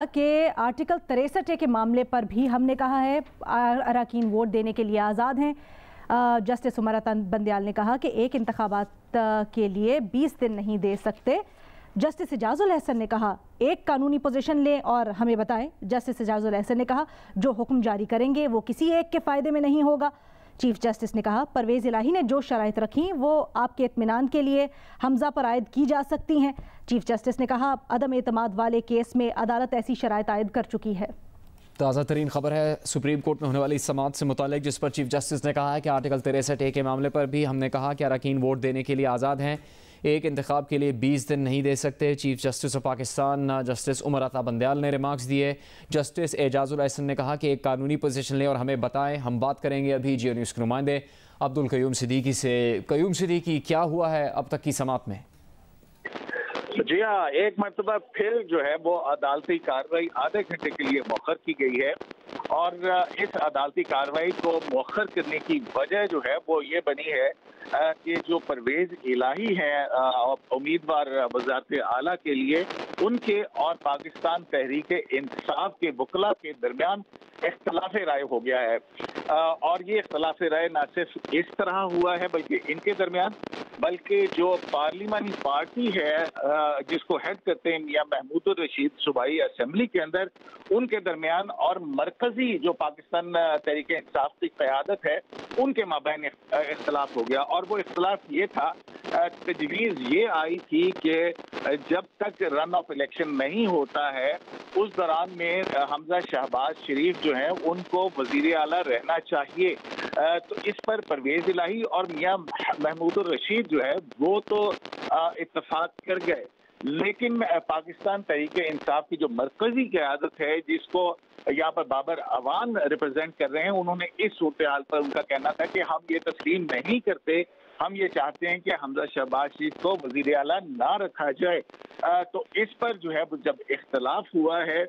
कि आर्टिकल 63 के मामले पर भी हमने कहा है अरकान वोट देने के लिए आज़ाद हैं। जस्टिस उमर अता बंदयाल ने कहा कि एक इंतखाबात के लिए 20 दिन नहीं दे सकते। जस्टिस इजाजुल अहसन ने कहा एक कानूनी पोजीशन लें और हमें बताएं। जस्टिस इजाजुल अहसन ने कहा जो हुक्म जारी करेंगे वो किसी एक के फ़ायदे में नहीं होगा। चीफ जस्टिस ने कहा परवेज़ इलाही ने जो शराइत रखी वो आपके इत्मीनान के लिए हमजा पर आयद की जा सकती हैं। चीफ जस्टिस ने कहा अदम एतमाद वाले केस में अदालत ऐसी शराइत आयद कर चुकी है। ताज़ा तरीन खबर है सुप्रीम कोर्ट में होने वाली समाअत से मुतालिक, जिस पर चीफ जस्टिस ने कहा है कि आर्टिकल 63A के मामले पर भी हमने कहा कि अरकान वोट देने के लिए आज़ाद हैं, एक इंतखाब के लिए 20 दिन नहीं दे सकते। Chief justice of Pakistan justice Umar Ata Bandial ने रिमार्क्स दिए। जस्टिस एजाजुल अहसन ने कहा कि एक कानूनी पोजीशन लें और हमें बताएं। हम बात करेंगे अभी जियो न्यूज़ के नुमाइंदे अब्दुल कयूम सिद्दीकी से। कयूम सिद्दीकी, क्या हुआ है अब तक की समाअत में? जी हाँ, एक मरतबा फिर जो है वो अदालती कार्रवाई आधे घंटे के लिए मौखर की गई है और इस अदालती कार्रवाई को मौखर करने की वजह जो है वो ये बनी है कि जो परवेज़ इलाही हैं उम्मीदवार वज़ारत आला के लिए, उनके और पाकिस्तान तहरीक इंसाफ के वकला के दरमियान इख्तलाफ राय हो गया है। और ये इख्तलाफ राय न सिर्फ इस तरह हुआ है बल्कि इनके दरमियान, बल्कि जो पार्लिमानी पार्टी है जिसको हेड करते हैं मियां महमूद रशीद सूबाई असेंबली के अंदर, उनके दरमियान और मरकजी जो पाकिस्तान तहरीक इंसाफ की क़यादत है उनके माबैन इख्तलाफ हो गया। और वो इख्तलाफ ये था, तजवीज़ ये आई थी कि जब तक रन ऑफ इलेक्शन नहीं होता है उस दौरान में हमजा शहबाज शरीफ जो हैं उनको वज़ीर आला रहना चाहिए। तो इस पर परवेज़ इलाही और मियां महमूद रशीद जो है वो तो इत्तफाक कर गए, लेकिन पाकिस्तान तहरीक इंसाफ की जो मरकजी क़यादत है जिसको यहाँ पर बाबर अवान रिप्रेजेंट कर रहे हैं, उन्होंने इस सूरत हाल पर उनका कहना था कि हम ये तस्लीम नहीं करते, हम ये चाहते हैं कि हमजा शहबाज शरीफ को वज़ीर आला ना रखा जाए। तो इस पर जो है जब इख्तलाफ हुआ है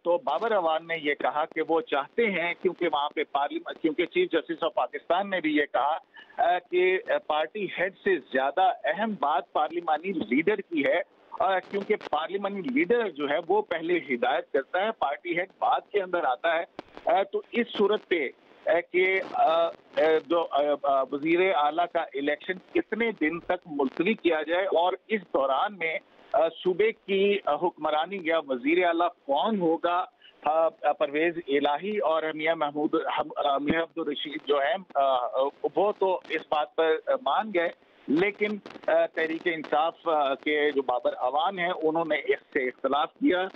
तो बाबर अवान ने ये कहा कि वो चाहते हैं, क्योंकि वहाँ पे क्योंकि चीफ जस्टिस ऑफ पाकिस्तान ने भी ये कहा कि पार्टी हेड से ज्यादा अहम बात पार्लिमानी लीडर की है, क्योंकि पार्लिमानी लीडर जो है वो पहले हिदायत करता है, पार्टी हेड बाद के अंदर आता है। तो इस सूरत पे कि जो वजीर आला का इलेक्शन कितने दिन तक मुलतवी किया जाए और इस दौरान में सूबे की हुक्मरानी या वजीर आला कौन होगा, परवेज़ इलाही और मियां अब्दुल रशीद जो है वो तो इस बात पर मान गए, लेकिन तहरीक इंसाफ के जो बाबर अवान हैं उन्होंने इससे इख्तलाफ किया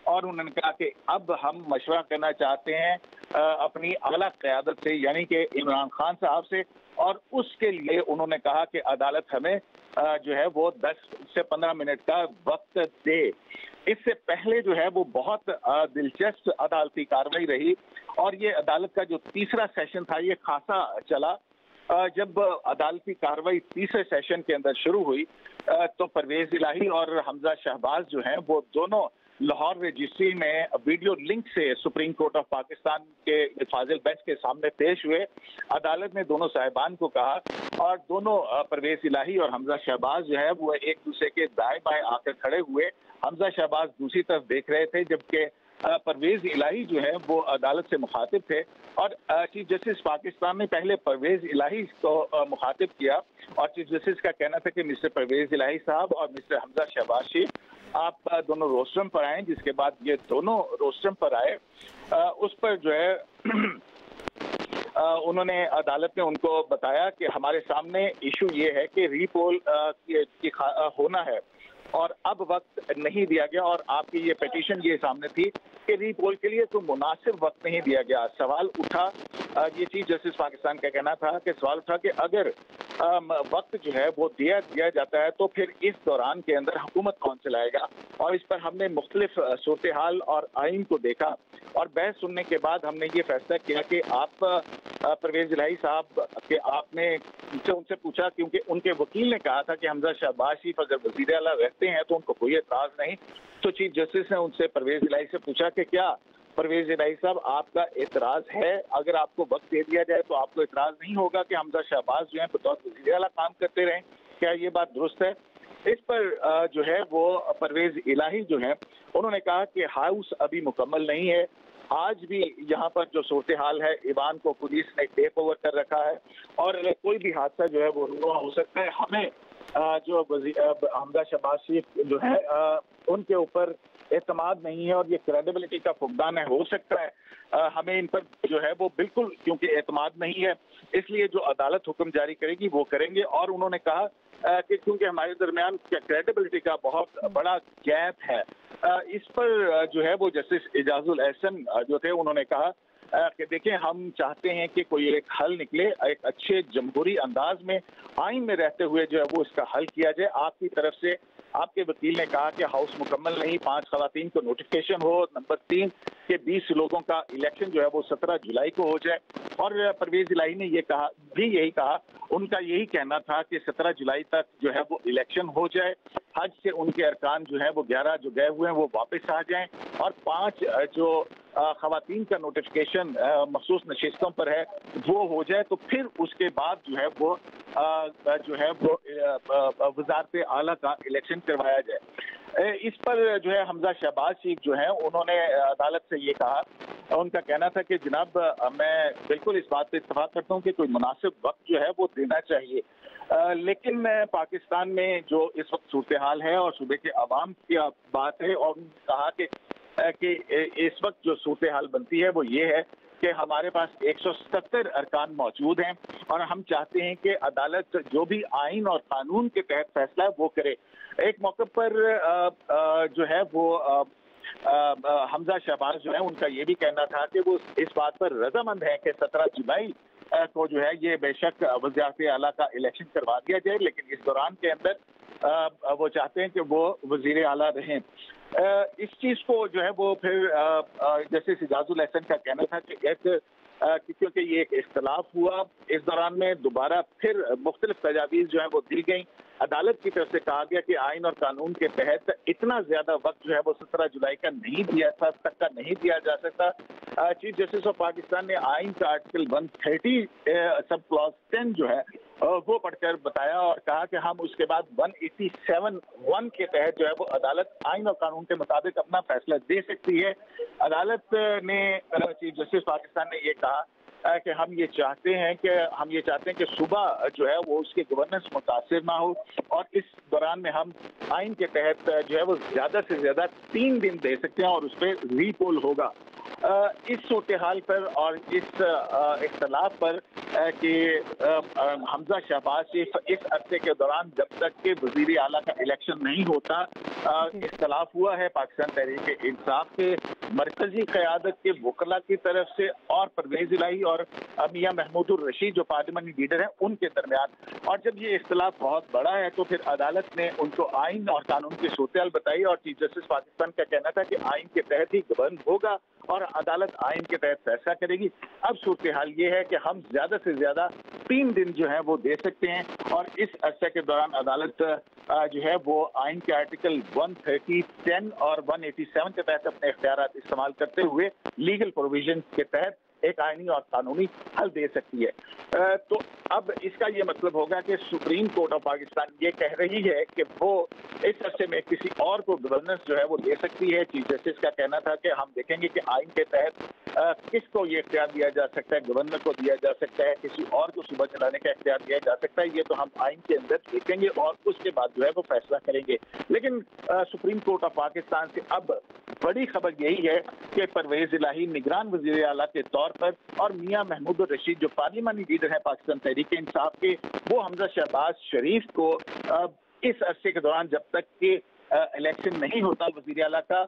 और उन्होंने कहा कि अब हम मशवरा करना चाहते हैं अपनी आला क़यादत से, यानी कि इमरान खान साहब से, और उसके लिए उन्होंने कहा कि अदालत हमें जो है वो 10 से 15 मिनट का वक्त दे। इससे पहले जो है वो बहुत दिलचस्प अदालती कार्रवाई रही और ये अदालत का जो तीसरा सेशन था ये खासा चला। जब अदालती कार्रवाई तीसरे सेशन के अंदर शुरू हुई तो परवेज़ इलाही और हमजा शहबाज जो हैं वो दोनों लाहौर रजिस्ट्री में वीडियो लिंक से सुप्रीम कोर्ट ऑफ पाकिस्तान के फाजिल बेंच के सामने पेश हुए। अदालत ने दोनों साहिबान को कहा और दोनों परवेज़ इलाही और हमजा शहबाज जो है वो एक दूसरे के दाएं बाएं आकर खड़े हुए। हमजा शहबाज दूसरी तरफ देख रहे थे जबकि परवेज़ इलाही जो है वो अदालत से मुखातिब थे और चीफ जस्टिस पाकिस्तान ने पहले परवेज़ इलाही को मुखातिब किया और चीफ जस्टिस का कहना था कि मिस्टर परवेज़ इलाही साहब और मिस्टर हमजा शहबाज शरीफ, आप दोनों रोस्ट्रम पर आए। जिसके बाद ये दोनों रोस्ट्रम पर आए, उस पर जो है उन्होंने अदालत ने उनको बताया कि हमारे सामने इशू ये है कि रीपोल होना है और अब वक्त नहीं दिया गया और आपकी ये पिटीशन ये सामने थी कि रीपोल के लिए तो मुनासिब वक्त नहीं दिया गया। सवाल उठा, ये चीफ जस्टिस पाकिस्तान का कहना था कि सवाल उठा कि अगर वक्त जो है वो दिया जाता है तो फिर इस दौरान के अंदर हुकूमत कौन चलाएगा। और इस पर हमने मुख्तलिफ सूरत हाल और आइन को देखा और बहस सुनने के बाद हमने ये फैसला किया कि आप परवेज़ इलाही साहब के आपने उनसे पूछा, क्योंकि उनके वकील ने कहा था कि हमजा शहबाज शरीफ अगर वज़ीर आला रहते हैं तो उनको कोई एतराज़ नहीं। तो चीफ जस्टिस ने उनसे परवेज़ इलाही से पूछा कि क्या परवेज़ इलाही साहब आपका एतराज़ है, अगर आपको वक्त दे दिया जाए तो आपको एतराज़ नहीं होगा कि हमजा शहबाज जो है बतौर वज़ीर आला काम करते रहें, क्या ये बात दुरुस्त है? इस पर जो है वो परवेज इलाही जो है उन्होंने कहा कि हाउस अभी मुकम्मल नहीं है। आज भी यहाँ पर जो सूरत हाल है, ईवान को पुलिस ने टेक ओवर कर रखा है और कोई भी हादसा जो है वो रुआ हो सकता है। हमें जो हमजा शहबाज शरीफ जो है उनके ऊपर एतमाद नहीं है और ये क्रेडिबिलिटी का फुकदान है। हो सकता है हमें इन पर जो है वो बिल्कुल, क्योंकि एतमाद नहीं है इसलिए जो अदालत हुक्म जारी करेगी वो करेंगे। और उन्होंने कहा कि क्योंकि हमारे दरमियान क्रेडिबिलिटी का बहुत बड़ा गैप है, इस पर जो है वो जस्टिस एजाजुल एहसन जो थे उन्होंने कहा कि देखें, हम चाहते हैं कि कोई एक हल निकले, एक अच्छे जमहूरी अंदाज में आइन में रहते हुए जो है वो इसका हल किया जाए। आपकी तरफ से आपके वकील ने कहा कि हाउस मुकम्मल नहीं, 5 खवातीन को नोटिफिकेशन हो, नंबर 3 के 20 लोगों का इलेक्शन जो है वो 17 जुलाई को हो जाए। और परवेज इलाही ने ये कहा, यही कहा, उनका यही कहना था कि 17 जुलाई तक जो है वो इलेक्शन हो जाए, हज से उनके अरकान जो है वो 11 जो गए हुए हैं वो वापस आ जाएं और 5 जो खवातीन का नोटिफिकेशन मखसूस नशिस्तों पर है वो हो जाए, तो फिर उसके बाद जो है वो वजारत आला का इलेक्शन करवाया जाए। इस पर जो है हमजा शहबाज शरीफ जो है उन्होंने अदालत से ये कहा, उनका कहना था कि जनाब मैं बिल्कुल इस बात पे इत्तफाक करता हूँ कि कोई मुनासिब वक्त जो है वो देना चाहिए, लेकिन पाकिस्तान में जो इस वक्त सूरत हाल है और सूबे के अवाम की बात है, और कहा कि इस वक्त जो सूरत हाल बनती है वो ये है कि हमारे पास 170 अरकान मौजूद हैं और हम चाहते हैं कि अदालत जो भी आइन और कानून के तहत फैसला है वो करे। एक मौके पर जो है वो हमजा शहबाज जो है उनका ये भी कहना था कि वो इस बात पर रजामंद है कि 17 जुलाई को जो है ये बेशक वज़ारत आला का इलेक्शन करवा दिया जाए, लेकिन इस दौरान के अंदर वो चाहते हैं कि वो वज़ीर आला रहें। इस चीज़ को जो है वो फिर जैसे एजाजुल एहसन का कहना था कि क्योंकि ये एक इख्तलाफ हुआ, इस दौरान में दोबारा फिर मुख्तलिफ तजावीज़ जो है वो दी गई। अदालत की तरफ से कहा गया कि आइन और कानून के तहत इतना ज्यादा वक्त जो है वो 17 जुलाई का नहीं दिया जा सकता। चीफ जस्टिस ऑफ पाकिस्तान ने आइन का आर्टिकल 130 सब क्लॉज 10 जो है वो पढ़कर बताया और कहा कि हम उसके बाद 187(1) के तहत जो है वो अदालत आइन और कानून के मुताबिक अपना फैसला दे सकती है। अदालत ने, चीफ जस्टिस पाकिस्तान ने ये कहा कि हम ये चाहते हैं कि सुबह जो है वो उसके गवर्नेंस मुतासिर ना हो और इस दौरान में हम आइन के तहत जो है वो ज्यादा से ज्यादा 3 दिन दे सकते हैं और उस पर रीपोल होगा। इस सूरत हाल पर और इस इख्तलाफ पर कि हमजा शहबाज शरीफ इस अरसे के दौरान जब तक के वजीर आला का इलेक्शन नहीं होता, इख्तलाफ हुआ है पाकिस्तान तहरीक इंसाफ के मरकजी क़यादत के वकला की तरफ से और परवेज इलाही और मियां महमूदुर रशीद जो पार्लियामेंट लीडर हैं उनके दरमियान। और जब ये इख्तलाफ बहुत बड़ा है तो फिर अदालत ने उनको आइन और कानून की सूरत हाल बताई और चीफ जस्टिस पाकिस्तान का कहना था कि आइन के तहत ही गवर्न होगा और अदालत आइन के तहत फैसला करेगी। अब सूरत हाल ये है कि हम ज्यादा से ज्यादा 3 दिन जो है वो दे सकते हैं और इस अरसे के दौरान अदालत जो है वो आइन के आर्टिकल 130, 10 और 187 के तहत अपने इख्तियारात इस्तेमाल करते हुए लीगल प्रोविजन के तहत एक आईनी और कानूनी हल दे सकती है। तो अब इसका ये मतलब होगा कि सुप्रीम कोर्ट ऑफ पाकिस्तान ये कह रही है कि वो इस अरसे में किसी और को गवर्नेंस जो है वो दे सकती है। चीफ जस्टिस का कहना था कि हम देखेंगे कि आइन के तहत किसको ये इख्तियार दिया जा सकता है, गवर्नर को दिया जा सकता है, किसी और को सूबा चलाने का इख्तियार दिया जा सकता है, ये तो हम आइन के अंदर देखेंगे और उसके बाद जो है वो फैसला करेंगे। लेकिन सुप्रीम कोर्ट ऑफ पाकिस्तान से अब बड़ी खबर यही है कि परवेज इलाही निगरान वज़ीर आला के तौर पर और मियां महमूदुर रशीद जो पार्लियामानी लीडर है पाकिस्तान तहरीक इंसाफ के, वो हमजा शहबाज शरीफ को इस अरसे के दौरान जब तक के इलेक्शन नहीं होता वज़ीर आला का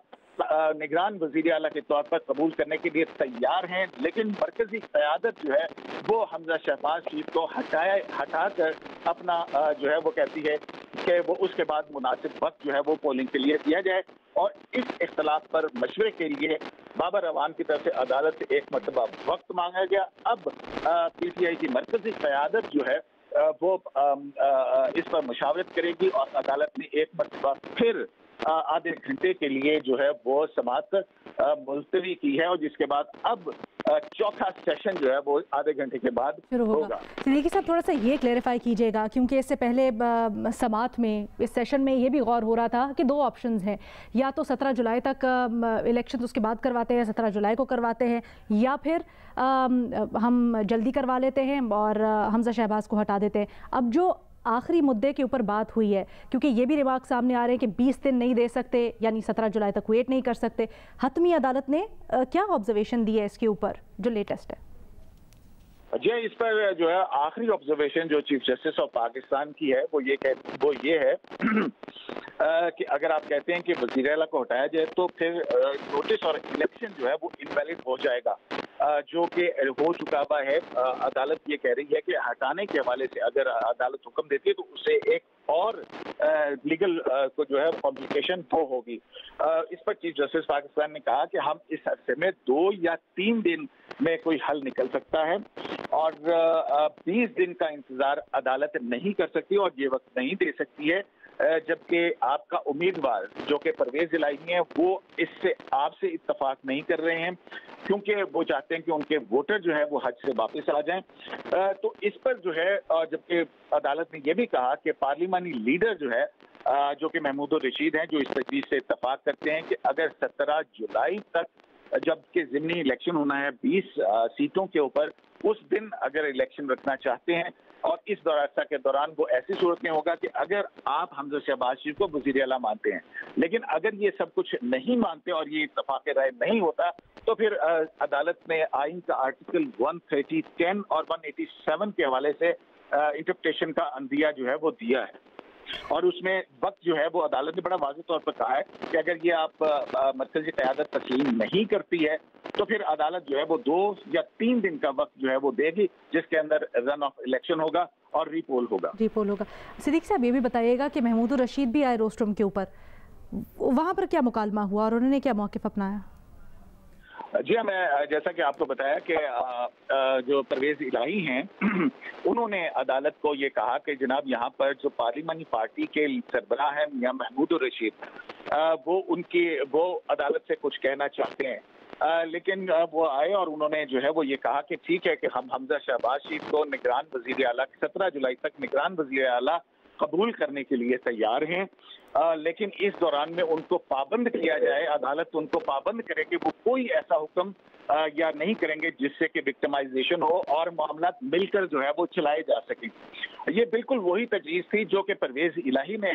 निगरान वज़ीर आला के तौर पर कबूल करने के लिए तैयार हैं। लेकिन मरकजी क़यादत जो है वो हमजा शहबाज शरीफ को हटाकर अपना जो है वो कहती है कि वो उसके बाद मुनासिब वक्त जो है वो पोलिंग के लिए दिया जाए। और इस इख्तलाफ पर मशवरे के लिए बाबर अवान की तरफ से अदालत से एक मरतबा वक्त मांगा गया। अब PTI की मरकजी क़यादत जो है वो इस पर मशावरत करेगी और अदालत ने एक मरतबा फिर आधे घंटे के लिए जो है वो समाअत मुलतवी की है और जिसके बाद अब चौथा सेशन जो है वो आधे घंटे के बाद शुरू होगा। सिद्दीकी साहब, थोड़ा सा ये क्लेरिफाई कीजिएगा, क्योंकि इससे पहले समाअत में इस सेशन में ये भी गौर हो रहा था कि दो ऑप्शंस हैं, या तो 17 जुलाई तक इलेक्शन उसके बाद करवाते हैं, 17 जुलाई को करवाते हैं, या फिर हम जल्दी करवा लेते हैं और हमजा शहबाज को हटा देते हैं। अब जो आखिरी मुद्दे के ऊपर बात हुई है, क्योंकि ये भी रिमार्क सामने आ रहे हैं कि 20 दिन नहीं दे सकते, यानी 17 जुलाई तक वेट नहीं कर सकते। हतमी अदालत ने क्या ऑब्जर्वेशन दी है इसके ऊपर, जो लेटेस्ट है? जी, इस पर जो है आखिरी ऑब्जर्वेशन जो चीफ जस्टिस ऑफ पाकिस्तान की है वो ये है कि अगर आप कहते हैं कि वज़ीर आला को हटाया जाए तो फिर नोटिस और इलेक्शन जो है वो इनवैलिड हो जाएगा, जो कि हो चुका हुआ है। अदालत ये कह रही है कि हटाने के हवाले से अगर अदालत हुक्म देती है तो उसे एक और लीगल को जो है कॉम्प्लिकेशन वो होगी। इस पर चीफ जस्टिस पाकिस्तान ने कहा कि हम इस अरसे में 2 या 3 दिन में कोई हल निकल सकता है और 20 दिन का इंतजार अदालत नहीं कर सकती और ये वक्त नहीं दे सकती है, जबकि आपका उम्मीदवार जो कि परवेज इलाही है वो इससे आपसे इत्तफाक नहीं कर रहे हैं, क्योंकि वो चाहते हैं कि उनके वोटर जो है वो हज से वापस आ जाएं। तो इस पर जो है, जबकि अदालत ने यह भी कहा कि पार्लिमानी लीडर जो है जो कि महमूद रशीद हैं, जो इस तजवीज़ से इत्तफाक करते हैं कि अगर 17 जुलाई तक जबकि ज़िमनी इलेक्शन होना है 20 सीटों के ऊपर, उस दिन अगर इलेक्शन रखना चाहते हैं और इस दौरान के दौरान वो ऐसी सूरत में होगा कि अगर आप हमजा शहबाज शरीफ को वज़ीर आला मानते हैं, लेकिन अगर ये सब कुछ नहीं मानते और ये इत्तफाक राय नहीं होता तो फिर अदालत ने आइन का आर्टिकल 130, 10 और 187 के हवाले से इंटरप्रिटेशन का अंदिया जो है वो दिया है और उसमें वक्त जो है वो अदालत ने बड़ा वाज़ेह तौर पर कहा है कि अगर ये आप मरकज़ी क़यादत तस्लीम नहीं करती है तो फिर अदालत जो है वो 2 या 3 दिन का वक्त जो है वो देगी, जिसके अंदर रन ऑफ इलेक्शन होगा और रीपोल होगा। सिद्दीकी साहब, ये भी बताइएगा कि महमूद रशीद भी आए रोस्ट्रम के ऊपर, वहाँ पर क्या मुकालमा हुआ और उन्होंने क्या मौक़िफ़ अपनाया? जी हाँ, मैं जैसा कि आपको बताया कि जो परवेज इलाही हैं उन्होंने अदालत को ये कहा कि जनाब यहाँ पर जो पार्लिमानी पार्टी के सरबराह हैं मियां महमूद रशीद, वो अदालत से कुछ कहना चाहते हैं, लेकिन वो आए और उन्होंने जो है वो ये कहा कि ठीक है कि हम हमजा शहबाज शरीफ को निगरान वज़ीर आला 17 जुलाई तक निगरान वज़ीर आला कबूल करने के लिए तैयार हैं, लेकिन इस दौरान में उनको पाबंद किया जाए, अदालत उनको पाबंद करे कि वो कोई ऐसा हुक्म या नहीं करेंगे जिससे कि विक्टिमाइजेशन हो और मामला मिलकर जो है वो चलाए जा सकें। ये बिल्कुल वही तजवीज़ थी जो कि परवेज इलाही ने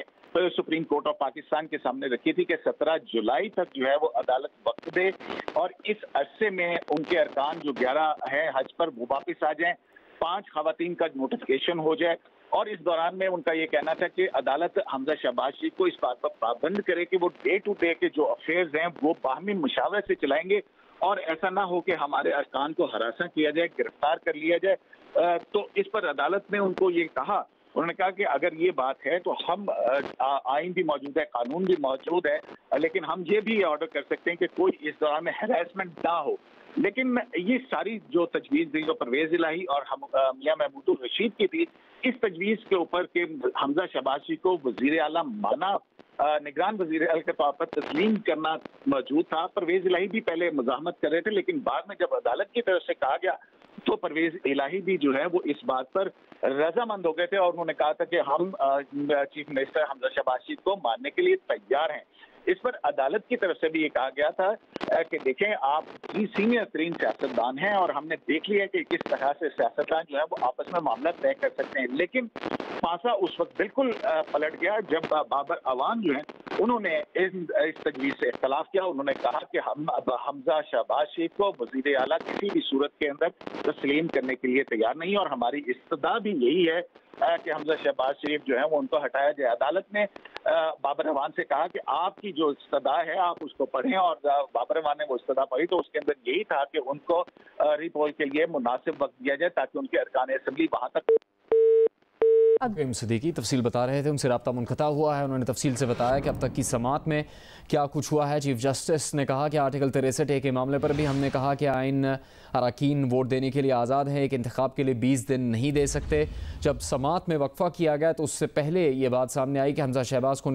सुप्रीम कोर्ट ऑफ पाकिस्तान के सामने रखी थी कि 17 जुलाई तक जो है वो अदालत वक्त दे और इस अरसे में उनके अरकान जो 11 हैं हज पर वो वापस आ जाएं, 5 खवातीन का नोटिफिकेशन हो जाए और इस दौरान में उनका ये कहना था कि अदालत हमजा शहबाज शरीफ को इस बात पर पाबंद करे कि वो डे टू डे के जो अफेयर्स हैं वो बाहमी मुशावरे से चलाएंगे और ऐसा ना हो कि हमारे अरकान को हरासा किया जाए, गिरफ्तार कर लिया जाए। तो इस पर अदालत ने उनको ये कहा, उन्होंने कहा कि अगर ये बात है तो हम आइन भी मौजूद है, कानून भी मौजूद है, लेकिन हम ये भी ऑर्डर कर सकते हैं कि कोई इस दौरान में हैरेसमेंट ना हो। लेकिन ये सारी जो तजवीज़ थी जो परवेज इलाही और मियां महमूद रशीद की थी, इस तजवीज़ के ऊपर के हमजा शहबाज शरीफ को वज़ीर आला माना, निगरान वज़ीर आला के तौर पर तस्लीम करना मौजूद था। परवेज इलाही भी पहले मज़ाहमत कर रहे थे, लेकिन बाद में जब अदालत की तरफ से कहा गया तो परवेज इलाही भी जो है वो इस बात पर रजामंद हो गए थे और उन्होंने कहा था कि हम चीफ मिनिस्टर हमजा शहबाज शरीफ को मानने के लिए तैयार हैं। इस पर अदालत की तरफ से भी ये कहा गया था कि देखें, आप ही सीनियर तरीन सियासतदान हैं और हमने देख लिया कि किस तरह से सियासतदान जो है वो आपस में मामला तय कर सकते हैं, लेकिन पासा उस वक्त बिल्कुल पलट गया जब बाबर अवान जो है उन्होंने इस तजवीज़ से इख्तलाफ किया। उन्होंने कहा कि हम अब हमजा शहबाज शरीफ को वज़ीर आला किसी भी सूरत के अंदर तस्लीम करने के लिए तैयार नहीं और हमारी इस्तदा भी यही है कि हमजा शहबाज शरीफ जो है वो उनको हटाया जाए। अदालत ने बाबर अवान से कहा कि आपकी जो इस्तदा है आप उसको पढ़ें और बाबर अवान ने वो इस्तदा पढ़ी तो उसके अंदर यही था कि उनको रिपोल के लिए मुनासिब वक्त दिया जाए ताकि उनके अरकान असेंबली वहाँ तक। सिद्दीकी तफसील बता रहे थे, उनसे रब्ता मुनक़ता हुआ है, उन्होंने तफसील से बताया कि अब तक की समाअत में क्या कुछ हुआ है। चीफ जस्टिस ने कहा कि आर्टिकल 63A के मामले पर भी हमने कहा कि आइन अरकान वोट देने के लिए आज़ाद है, एक इंतखाब के लिए 20 दिन नहीं दे सकते। जब समाअत में वक्फा किया गया तो उससे पहले ये बात सामने आई कि हमजा शहबाज को